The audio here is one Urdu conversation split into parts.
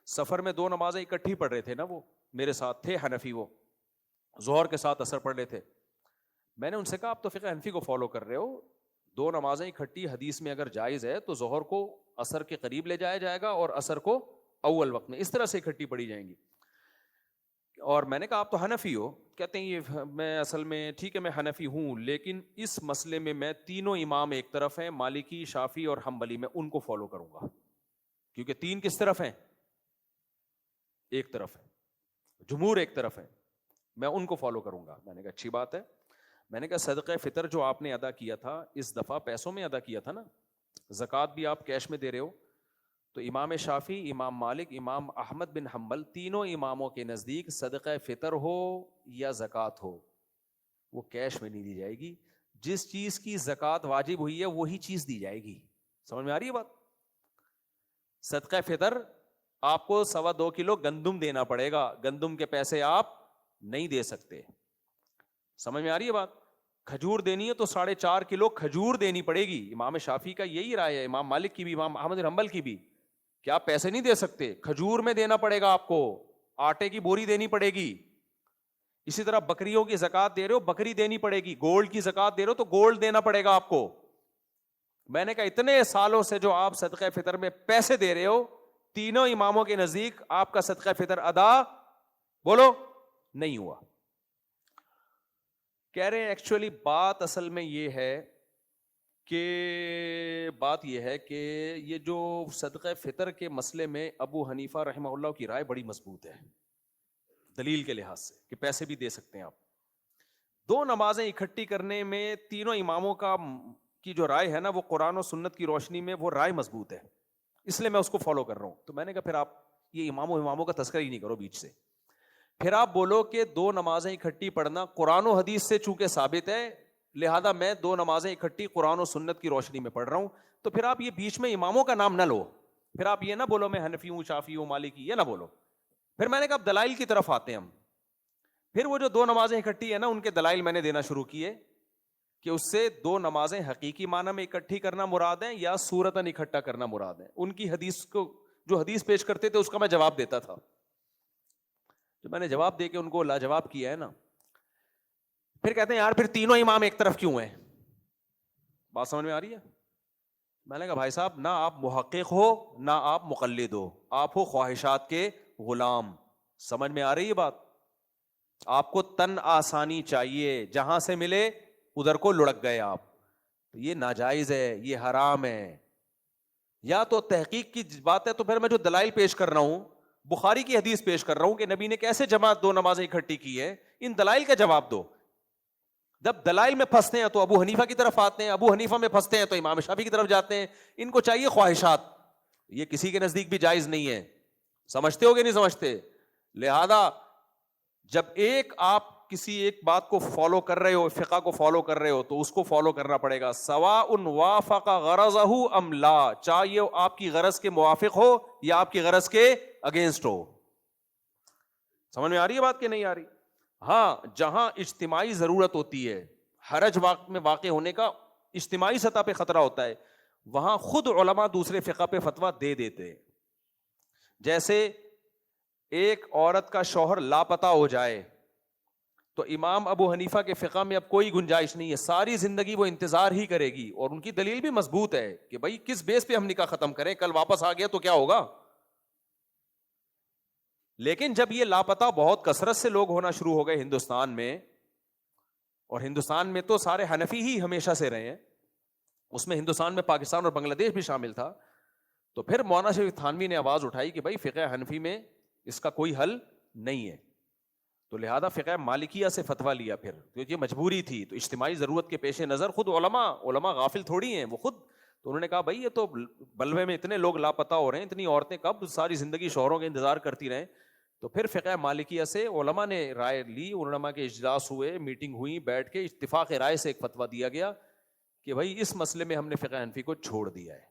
سفر میں 2 نمازیں اکٹھی پڑھ رہے تھے نا, وہ میرے ساتھ تھے حنفی, وہ ظہر کے ساتھ اثر پڑھ رہے تھے. میں نے ان سے کہا آپ تو فقہ حنفی کو فالو کر رہے ہو, 2 نمازیں اکٹھی حدیث میں اگر جائز ہے تو ظہر کو اثر کے قریب لے جایا جائے گا اور اثر کو اول وقت میں, اس طرح سے اکٹھی پڑھی جائیں گی. اور میں نے کہا آپ تو حنفی ہو. کہتے ہیں یہ میں اصل میں ٹھیک ہے میں حنفی ہوں, لیکن اس مسئلے میں میں تینوں امام ایک طرف ہیں, مالکی, شافعی اور حنبلی, میں ان کو فالو کروں گا, کیونکہ 3 کس طرف ہیں, ایک طرف ہے, جمہور ایک طرف ہے, میں ان کو فالو کروں گا. میں نے کہا اچھی بات ہے. میں نے کہا صدقہ فطر جو آپ نے ادا کیا تھا اس دفعہ پیسوں میں ادا کیا تھا نا, زکوٰۃ بھی آپ کیش میں دے رہے ہو, تو امام شافعی, امام مالک, امام احمد بن حنبل, تینوں اماموں کے نزدیک صدقہ فطر ہو یا زکوٰۃ ہو وہ کیش میں نہیں دی جائے گی. جس چیز کی زکوٰۃ واجب ہوئی ہے وہی چیز دی جائے گی. سمجھ میں آ رہی ہے بات؟ صدقہ فطر آپ کو 2.25 کلو گندم دینا پڑے گا, گندم کے پیسے آپ نہیں دے سکتے. سمجھ میں آ رہی ہے بات؟ کھجور دینی ہے تو 4.5 کلو کھجور دینی پڑے گی. امام شافعی کا یہی رائے ہے, امام مالک کی بھی, امام احمد بن حنبل کی بھی, کہ آپ پیسے نہیں دے سکتے, کھجور میں دینا پڑے گا آپ کو, آٹے کی بوری دینی پڑے گی. اسی طرح بکریوں کی زکوٰۃ دے رہے ہو, بکری دینی پڑے گی. گولڈ کی زکوٰۃ دے رہے ہو تو گولڈ دینا پڑے گا آپ کو. میں نے کہا اتنے سالوں سے جو آپ صدقہ فطر میں پیسے دے رہے ہو, تینوں اماموں کے نزدیک آپ کا صدقہ فطر ادا بولو نہیں ہوا. کہہ رہے ہیں ایکچولی بات اصل میں یہ ہے کہ یہ جو صدقہ فطر کے مسئلے میں ابو حنیفہ رحمہ اللہ کی رائے بڑی مضبوط ہے دلیل کے لحاظ سے, کہ پیسے بھی دے سکتے ہیں آپ. 2 نمازیں اکٹھی کرنے میں تینوں اماموں کی جو رائے ہے نا, وہ قرآن و سنت کی روشنی میں وہ رائے مضبوط ہے, اس لیے میں اس کو فالو کر رہا ہوں. تو میں نے کہا پھر آپ یہ اماموں کا تذکرہ ہی نہیں کرو بیچ سے. پھر آپ بولو کہ 2 نمازیں اکٹھی پڑھنا قرآن و حدیث سے چونکہ ثابت ہے, لہذا میں 2 نمازیں اکٹھی قرآن و سنت کی روشنی میں پڑھ رہا ہوں. تو پھر آپ یہ بیچ میں اماموں کا نام نہ لو, پھر آپ یہ نہ بولو میں حنفی ہوں, شافعی ہوں, مالکی, یہ نہ بولو. پھر میں نے کہا اب دلائل کی طرف آتے ہیں ہم. پھر وہ جو 2 نمازیں اکٹھی ہے نا, ان کے دلائل میں نے دینا شروع کیے کہ اس سے 2 نمازیں حقیقی معنی میں اکٹھی کرنا مراد ہے یا صورتاً اکٹھا کرنا مراد ہے. ان کی حدیث کو جو حدیث پیش کرتے تھے اس کا میں جواب دیتا تھا. جو میں نے جواب دے کے ان کو لاجواب کیا ہے نا, پھر کہتے ہیں یار پھر تینوں امام ایک طرف کیوں ہیں. بات سمجھ میں آ رہی ہے؟ میں نے کہا بھائی صاحب نہ آپ محقق ہو نہ آپ مقلد ہو, آپ ہو خواہشات کے غلام. سمجھ میں آ رہی ہے بات؟ آپ کو تن آسانی چاہیے, جہاں سے ملے ادھر کو لڑک گئے آپ. یہ ناجائز ہے, یہ حرام ہے. یا تو تحقیق کی بات ہے تو پھر میں جو دلائل پیش کر رہا ہوں, بخاری کی حدیث پیش کر رہا ہوں کہ نبی نے کیسے جماعت 2 نمازیں اکٹھی کی ہے, ان دلائل کا جواب دو. جب دلائل میں پھنستے ہیں تو ابو حنیفہ کی طرف آتے ہیں, ابو حنیفہ میں پھنستے ہیں تو امام شافعی کی طرف جاتے ہیں. ان کو چاہیے خواہشات, یہ کسی کے نزدیک بھی جائز نہیں ہے. سمجھتے ہو گے نہیں سمجھتے؟ لہذا جب آپ کسی ایک بات کو فالو کر رہے ہو, فقہ کو فالو کر رہے ہو, تو اس کو فالو کرنا پڑے گا, سواء وافق غرضہ ام لا, چاہیے آپ کی غرض کے موافق ہو یا آپ کی غرض کے اگینسٹ ہو. سمجھ میں آ رہی ہے بات کہ نہیں آ رہی؟ ہاں, جہاں اجتماعی ضرورت ہوتی ہے, حرج میں واقع ہونے کا اجتماعی سطح پہ خطرہ ہوتا ہے, وہاں خود علماء دوسرے فقہ پہ فتویٰ دے دیتے ہیں. جیسے ایک عورت کا شوہر لاپتہ ہو جائے تو امام ابو حنیفہ کے فقہ میں اب کوئی گنجائش نہیں ہے, ساری زندگی وہ انتظار ہی کرے گی, اور ان کی دلیل بھی مضبوط ہے کہ بھائی کس بیس پہ ہم نکاح ختم کریں, کل واپس آ گیا تو کیا ہوگا. لیکن جب یہ لاپتہ بہت کثرت سے لوگ ہونا شروع ہو گئے ہندوستان میں, اور ہندوستان میں تو سارے حنفی ہی ہمیشہ سے رہے ہیں, اس میں ہندوستان میں پاکستان اور بنگلہ دیش بھی شامل تھا, تو پھر مولانا شریف تھانوی نے آواز اٹھائی کہ بھائی فقہ حنفی میں اس کا کوئی حل نہیں ہے, تو لہذا فقہ مالکیہ سے فتویٰ لیا پھر, کیونکہ مجبوری تھی. تو اجتماعی ضرورت کے پیش نظر خود علماء غافل تھوڑی ہیں وہ خود, تو انہوں نے کہا بھائی یہ تو بلوے میں اتنے لوگ لاپتہ ہو رہے ہیں, اتنی عورتیں کب ساری زندگی شوہروں کے انتظار کرتی رہیں. تو پھر فقہ مالکیہ سے علماء نے رائے لی, علماء کے اجلاس ہوئے, میٹنگ ہوئی, بیٹھ کے اتفاق رائے سے ایک فتویٰ دیا گیا کہ بھائی اس مسئلے میں ہم نے فقہ حنفی کو چھوڑ دیا ہے,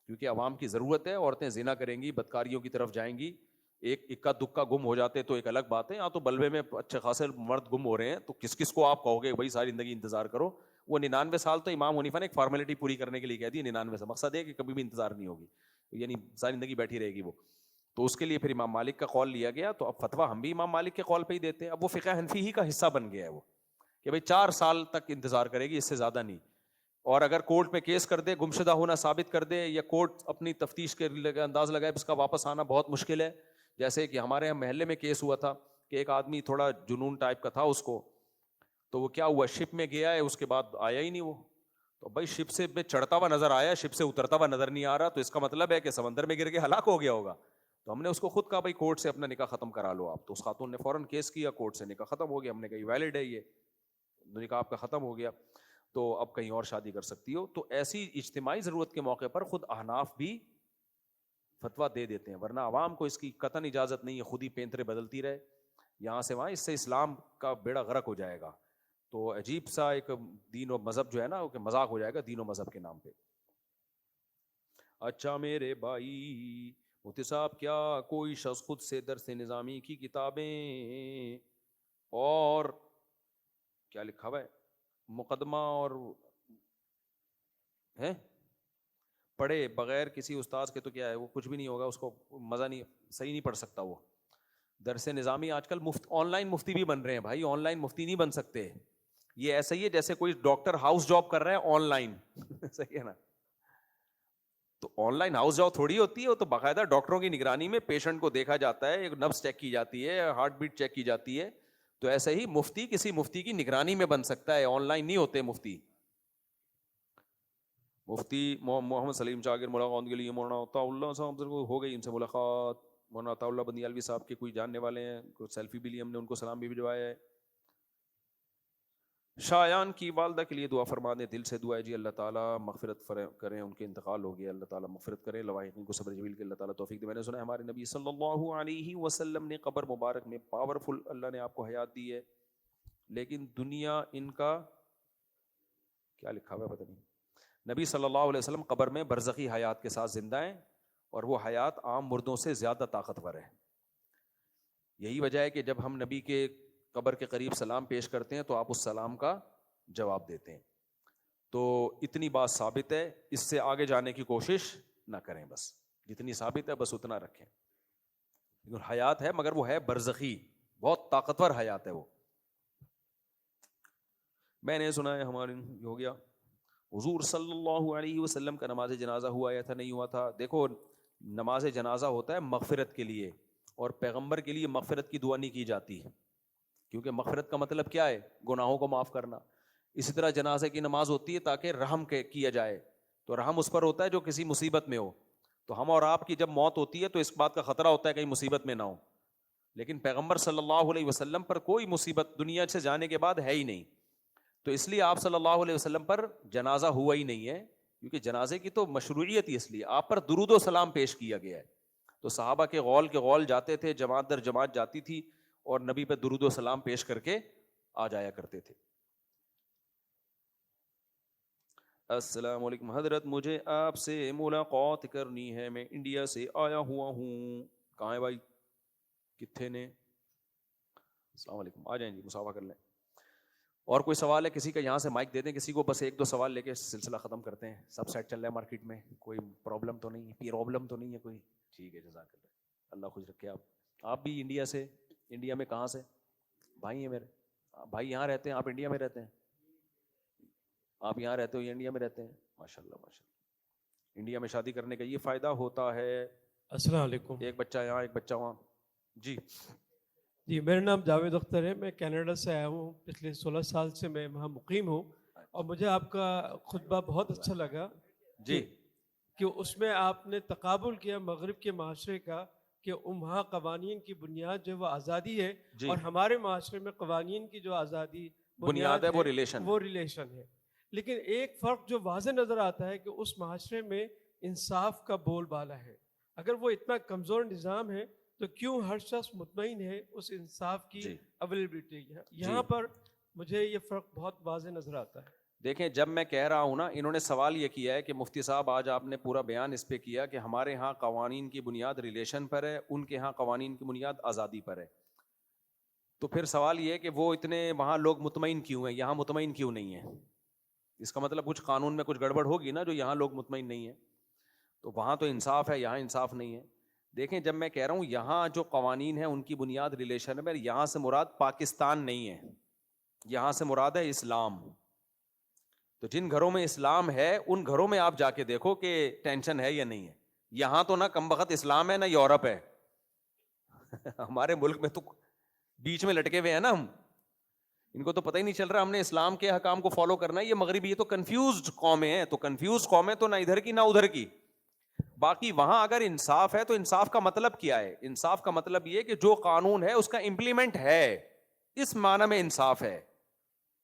کیونکہ عوام کی ضرورت ہے, عورتیں زنا کریں گی, بدکاریوں کی طرف جائیں گی, ایک اکا دکا گم ہو جاتے تو ایک الگ بات ہے, تو بلوے میں اچھے خاصے مرد گم ہو رہے ہیں, تو کس کو آپ کہو گے بھائی ساری زندگی انتظار کرو. وہ 99 سال تو امام حنیفہ نے ایک فارمیلٹی پوری کرنے کے لیے کہہ دی, 99 سے مقصد ہے کہ کبھی بھی انتظار نہیں ہوگی, یعنی ساری زندگی بیٹھی رہے گی وہ. تو اس کے لیے پھر امام مالک کا قول لیا گیا. تو اب فتویٰ ہم بھی امام مالک کے قول پہ ہی دیتے ہیں. اب وہ فقہ حنفی ہی کا حصہ بن گیا ہے وہ, کہ بھائی 4 سال تک انتظار کرے گی, اس سے زیادہ نہیں. اور اگر کورٹ میں کیس کر دے, گمشدہ ہونا ثابت کر دے, یا کورٹ اپنی تفتیش کے انداز لگائے اس کا واپس آنا بہت مشکل ہے. جیسے کہ ہمارے یہاں محلے میں کیس ہوا تھا کہ ایک آدمی تھوڑا جنون ٹائپ کا تھا اس کو, تو وہ کیا ہوا, شپ میں گیا ہے, اس کے بعد آیا ہی نہیں وہ. تو بھائی شپ سے چڑھتا ہوا نظر آیا, شپ سے اترتا ہوا نظر نہیں آ رہا, تو اس کا مطلب ہے کہ سمندر میں گر کے ہلاک ہو گیا ہوگا. تو ہم نے اس کو خود کہا بھائی کورٹ سے اپنا نکاح ختم کرا لو آپ. تو اس خاتون نے فوراً کیس کیا, کورٹ سے نکاح ختم ہو گیا. ہم نے کہا یہ ویلڈ ہے, یہ نکاح آپ کا ختم ہو گیا, تو اب کہیں اور شادی کر سکتی ہو. تو ایسی اجتماعی ضرورت کے موقع پر خود احناف بھی فتویٰ دے دیتے ہیں, ورنہ عوام کو اس کی قطعاً اجازت نہیں ہے خود ہی پینترے بدلتی رہے یہاں سے وہاں. اس سے اسلام کا بیڑا غرق ہو جائے گا. تو عجیب سا ایک دین و مذہب جو ہے نا, کہ مذاق ہو جائے گا دین و مذہب کے نام پہ. اچھا میرے بھائی مفتی صاحب, کیا کوئی شخص خود سے درس نظامی کی کتابیں اور کیا لکھا ہوا ہے مقدمہ اور ہے پڑھے بغیر کسی استاذ کے, تو کیا ہے وہ کچھ بھی نہیں ہوگا, اس کو مزہ نہیں, صحیح نہیں پڑھ سکتا وہ. درس نظامی آج کل آن لائن مفتی بھی بن رہے ہیں بھائی, آن لائن مفتی نہیں بن سکتے. یہ ایسا ہی ہے جیسے کوئی ڈاکٹر ہاؤس جاب کر رہا ہے آن لائن, صحیح ہے نا. تو آن لائن ہاؤس جاب تھوڑی ہوتی ہے, وہ تو باقاعدہ ڈاکٹروں کی نگرانی میں پیشنٹ کو دیکھا جاتا ہے, ایک نبض چیک کی جاتی ہے, ہارٹ بیٹ چیک کی جاتی ہے. تو ایسے ہی مفتی کسی مفتی کی نگرانی میں بن سکتا ہے, آن لائن نہیں ہوتے مفتی. مفتی محمد سلیم چاگر ملاقات کے لیے مولانا عطا اللہ صاحب سے ہو گئی ان سے ملاقات. مولانا عطا اللہ بندیالوی صاحب کے کوئی جاننے والے ہیں, کوئی سیلفی بھی لی ہم نے, ان کو سلام بھی بھجوایا ہے. شایان کی والدہ کے لیے دعا فرما دیں, دل سے دعا ہے جی, اللہ تعالیٰ مغفرت کریں, ان کے انتقال ہو گیا, اللہ تعالیٰ مغفرت کریں, لواحقین کو صبر جمیل کے اللہ تعالیٰ توفیق دے. میں نے سنا ہے ہمارے نبی صلی اللہ علیہ وسلم نے قبر مبارک میں پاورفل, اللہ نے آپ کو حیات دی ہے, لیکن دنیا ان کا کیا لکھا ہوا ہے پتہ نہیں. نبی صلی اللہ علیہ وسلم قبر میں برزخی حیات کے ساتھ زندہ ہیں, اور وہ حیات عام مردوں سے زیادہ طاقتور ہے. یہی وجہ ہے کہ جب ہم نبی کے قبر کے قریب سلام پیش کرتے ہیں تو آپ اس سلام کا جواب دیتے ہیں. تو اتنی بات ثابت ہے, اس سے آگے جانے کی کوشش نہ کریں, بس جتنی ثابت ہے بس اتنا رکھیں. حیات ہے مگر وہ ہے برزخی, بہت طاقتور حیات ہے وہ. میں نے سنا ہے ہمارے ہو گیا حضور صلی اللہ علیہ وسلم کا نماز جنازہ ہوا یا تھا, نہیں ہوا تھا. دیکھو نماز جنازہ ہوتا ہے مغفرت کے لیے, اور پیغمبر کے لیے مغفرت کی دعا نہیں کی جاتی, کیونکہ مغفرت کا مطلب کیا ہے, گناہوں کو معاف کرنا. اسی طرح جنازے کی نماز ہوتی ہے تاکہ رحم کیا جائے, تو رحم اس پر ہوتا ہے جو کسی مصیبت میں ہو. تو ہم اور آپ کی جب موت ہوتی ہے تو اس بات کا خطرہ ہوتا ہے کہیں مصیبت میں نہ ہو, لیکن پیغمبر صلی اللہ علیہ وسلم پر کوئی مصیبت دنیا سے جانے کے بعد ہے ہی نہیں. تو اس لیے آپ صلی اللہ علیہ وسلم پر جنازہ ہوا ہی نہیں ہے, کیونکہ جنازے کی تو مشروعیت ہی اس لیے آپ پر درود و سلام پیش کیا گیا ہے. تو صحابہ کے غول جاتے تھے, جماعت در جماعت جاتی تھی, اور نبی پہ درود و سلام پیش کر کے آ جایا کرتے تھے. السلام علیکم حضرت, مجھے آپ سے ملاقات کرنی ہے, میں انڈیا سے آیا ہوا ہوں. کہاں ہے بھائی, کتنے نے؟ السلام علیکم, آ جائیں جی, مصافحہ کر لیں. اور کوئی سوال ہے کسی کا, یہاں سے مائک دے دیں کسی کو, بس 1-2 سوال لے کے سلسلہ ختم کرتے ہیں. سب سیٹ چل رہا ہے مارکیٹ میں, کوئی پرابلم تو نہیں ہے کوئی؟ ٹھیک ہے, جزاک اللہ, اللہ خوش رکھے. آپ بھی انڈیا سے, انڈیا میں کہاں سے بھائی ہیں میرے؟ بھائی یہاں رہتے ہیں, آپ انڈیا میں رہتے ہیں؟ آپ یہاں رہتے ہو یا انڈیا میں رہتے ہیں؟ ماشاء اللہ ماشاء اللہ. انڈیا میں شادی کرنے کا یہ فائدہ ہوتا ہے. السلام علیکم. ایک بچہ یہاں ایک بچہ وہاں. جی جی, میرا نام جاوید اختر ہے, میں کینیڈا سے آیا ہوں, پچھلے 16 سال سے میں وہاں مقیم ہوں, اور مجھے آپ کا خطبہ بہت اچھا لگا. جی کہ اس میں آپ نے تقابل کیا مغرب کے معاشرے کا, کہ وہاں قوانین کی بنیاد جو وہ آزادی ہے, جی, اور ہمارے معاشرے میں قوانین کی جو آزادی بنیاد ہے وہ ریلیشن ہے. لیکن ایک فرق جو واضح نظر آتا ہے کہ اس معاشرے میں انصاف کا بول بالا ہے. اگر وہ اتنا کمزور نظام ہے تو کیوں ہر شخص مطمئن ہے اس انصاف کی اویلیبلٹی؟ یہاں پر مجھے یہ فرق بہت واضح نظر آتا ہے. دیکھیں جب میں کہہ رہا ہوں نا, انہوں نے سوال یہ کیا ہے کہ مفتی صاحب آج آپ نے پورا بیان اس پہ کیا کہ ہمارے ہاں قوانین کی بنیاد ریلیشن پر ہے, ان کے ہاں قوانین کی بنیاد آزادی پر ہے. تو پھر سوال یہ ہے کہ وہ اتنے وہاں لوگ مطمئن کیوں ہیں, یہاں مطمئن کیوں نہیں ہیں؟ اس کا مطلب کچھ قانون میں کچھ گڑبڑ ہوگی نا, جو یہاں لوگ مطمئن نہیں ہیں. تو وہاں تو انصاف ہے, یہاں انصاف نہیں ہے. دیکھیں جب میں کہہ رہا ہوں یہاں جو قوانین ہیں ان کی بنیاد ریلیشن میں، یہاں سے مراد پاکستان نہیں ہے، یہاں سے مراد ہے اسلام. تو جن گھروں میں اسلام ہے ان گھروں میں آپ جا کے دیکھو کہ ٹینشن ہے یا نہیں ہے. یہاں تو نہ کم بخت اسلام ہے نہ یورپ ہے. ہمارے ملک میں تو بیچ میں لٹکے ہوئے ہیں نا ہم، ان کو تو پتہ ہی نہیں چل رہا ہم نے اسلام کے حکام کو فالو کرنا ہے. یہ مغربی یہ تو کنفیوزڈ قومیں ہیں، تو کنفیوز قومیں تو نہ ادھر کی نہ ادھر کی. باقی وہاں اگر انصاف ہے تو انصاف کا مطلب کیا ہے؟ انصاف کا مطلب یہ کہ جو قانون ہے اس کا امپلیمنٹ ہے، اس معنی میں انصاف ہے.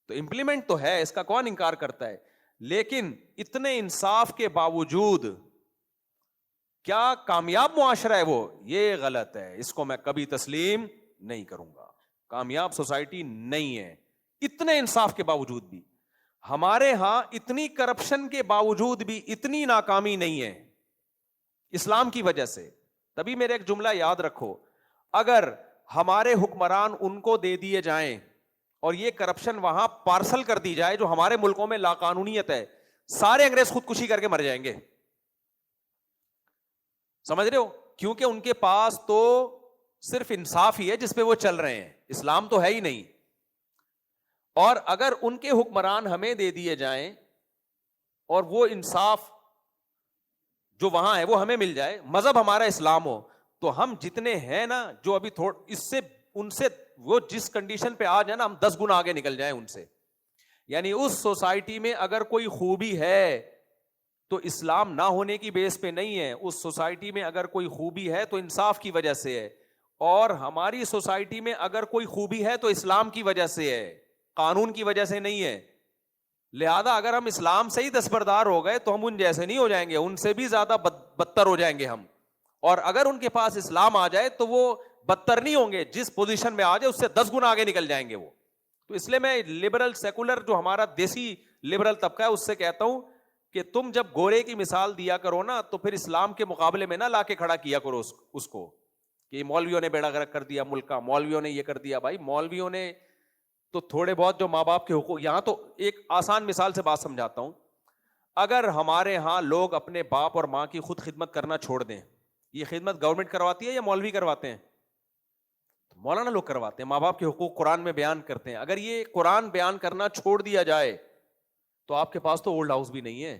تو امپلیمنٹ تو ہے، اس کا کون انکار کرتا ہے؟ لیکن اتنے انصاف کے باوجود کیا کامیاب معاشرہ ہے وہ؟ یہ غلط ہے، اس کو میں کبھی تسلیم نہیں کروں گا. کامیاب سوسائٹی نہیں ہے اتنے انصاف کے باوجود بھی. ہمارے ہاں اتنی کرپشن کے باوجود بھی اتنی ناکامی نہیں ہے اسلام کی وجہ سے. تبھی میرے ایک جملہ یاد رکھو، اگر ہمارے حکمران ان کو دے دیے جائیں اور یہ کرپشن وہاں پارسل کر دی جائے جو ہمارے ملکوں میں لا قانونیت ہے، سارے انگریز خودکشی کر کے مر جائیں گے. سمجھ رہے ہو؟ کیونکہ ان کے پاس تو صرف انصاف ہی ہے جس پہ وہ چل رہے ہیں، اسلام تو ہے ہی نہیں. اور اگر ان کے حکمران ہمیں دے دیے جائیں اور وہ انصاف جو وہاں ہے وہ ہمیں مل جائے، مذہب ہمارا اسلام ہو، تو ہم جتنے ہیں نا جو ابھی اس سے ان سے وہ جس کنڈیشن پہ آ جائے نا، ہم 10 گنا آگے نکل جائیں ان سے. یعنی اس سوسائٹی میں اگر کوئی خوبی ہے تو اسلام نہ ہونے کی بیس پہ نہیں ہے. اس سوسائٹی میں اگر کوئی خوبی ہے تو انصاف کی وجہ سے ہے. اور ہماری سوسائٹی میں اگر کوئی خوبی ہے تو اسلام کی وجہ سے ہے، قانون کی وجہ سے نہیں ہے. لہذا اگر ہم اسلام سے ہی دستبردار ہو گئے تو ہم ان جیسے نہیں ہو جائیں گے، ان سے بھی زیادہ بدتر ہو جائیں گے ہم. اور اگر ان کے پاس اسلام آ جائے تو وہ بدتر نہیں ہوں گے، جس پوزیشن میں آ جائے اس سے 10 گنا آگے نکل جائیں گے وہ. تو اس لیے میں لبرل سیکولر جو ہمارا دیسی لبرل طبقہ ہے اس سے کہتا ہوں کہ تم جب گورے کی مثال دیا کرو نا تو پھر اسلام کے مقابلے میں نہ لا کے کھڑا کیا کرو اس کو کہ مولویوں نے بیڑا غرق کر دیا ملک کا، مولویوں نے یہ کر دیا. بھائی مولویوں نے تو تھوڑے بہت جو ماں باپ کے حقوق، یہاں تو ایک آسان مثال سے بات سمجھاتا ہوں. اگر ہمارے ہاں لوگ اپنے باپ اور ماں کی خود خدمت کرنا چھوڑ دیں، یہ خدمت گورنمنٹ کرواتی ہے یا مولوی کرواتے ہیں؟ مولانا لوگ کرواتے ہیں. ماں باپ کے حقوق قرآن میں بیان کرتے ہیں. اگر یہ قرآن بیان کرنا چھوڑ دیا جائے تو آپ کے پاس تو اولڈ ہاؤس بھی نہیں ہے،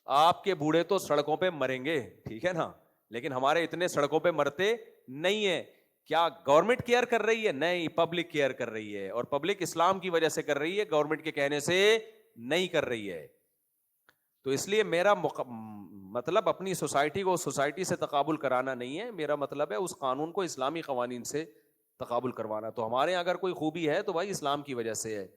آپ کے بوڑھے تو سڑکوں پہ مریں گے، ٹھیک ہے نا. لیکن ہمارے اتنے سڑکوں پہ مرتے نہیں ہیں. کیا گورنمنٹ کیئر کر رہی ہے؟ نہیں، پبلک کیئر کر رہی ہے. اور پبلک اسلام کی وجہ سے کر رہی ہے، گورنمنٹ کے کہنے سے نہیں کر رہی ہے. تو اس لیے میرا مطلب اپنی سوسائٹی کو سوسائٹی سے تقابل کرانا نہیں ہے، میرا مطلب ہے اس قانون کو اسلامی قوانین سے تقابل کروانا. تو ہمارے یہاں اگر کوئی خوبی ہے تو بھائی اسلام کی وجہ سے ہے،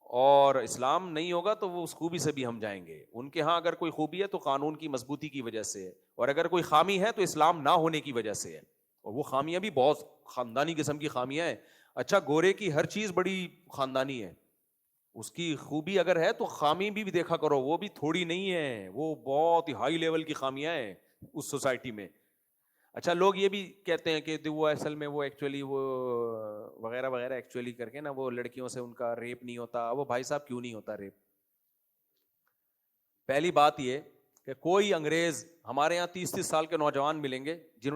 اور اسلام نہیں ہوگا تو وہ اس خوبی سے بھی ہم جائیں گے. ان کے ہاں اگر کوئی خوبی ہے تو قانون کی مضبوطی کی وجہ سے ہے، اور اگر کوئی خامی ہے تو اسلام نہ ہونے کی وجہ سے ہے. اور وہ خامیاں بھی بہت خاندانی قسم کی خامیاں ہیں. اچھا گورے کی ہر چیز بڑی خاندانی ہے، اس کی خوبی اگر ہے تو خامی بھی دیکھا کرو، وہ بھی تھوڑی نہیں ہے، وہ بہت ہی ہائی لیول کی خامیاں ہیں اس سوسائٹی میں. اچھا لوگ یہ بھی کہتے ہیں کہ وہ اصل میں وہ ایکچولی وہ وغیرہ وغیرہ ایکچولی کر کے نا وہ لڑکیوں سے ان کا ریپ نہیں ہوتا. وہ بھائی صاحب کیوں نہیں ہوتا ریپ؟ پہلی بات یہ کہ کوئی انگریز ہمارے یہاں 30 سال کے نوجوان ملیں گے جنہوں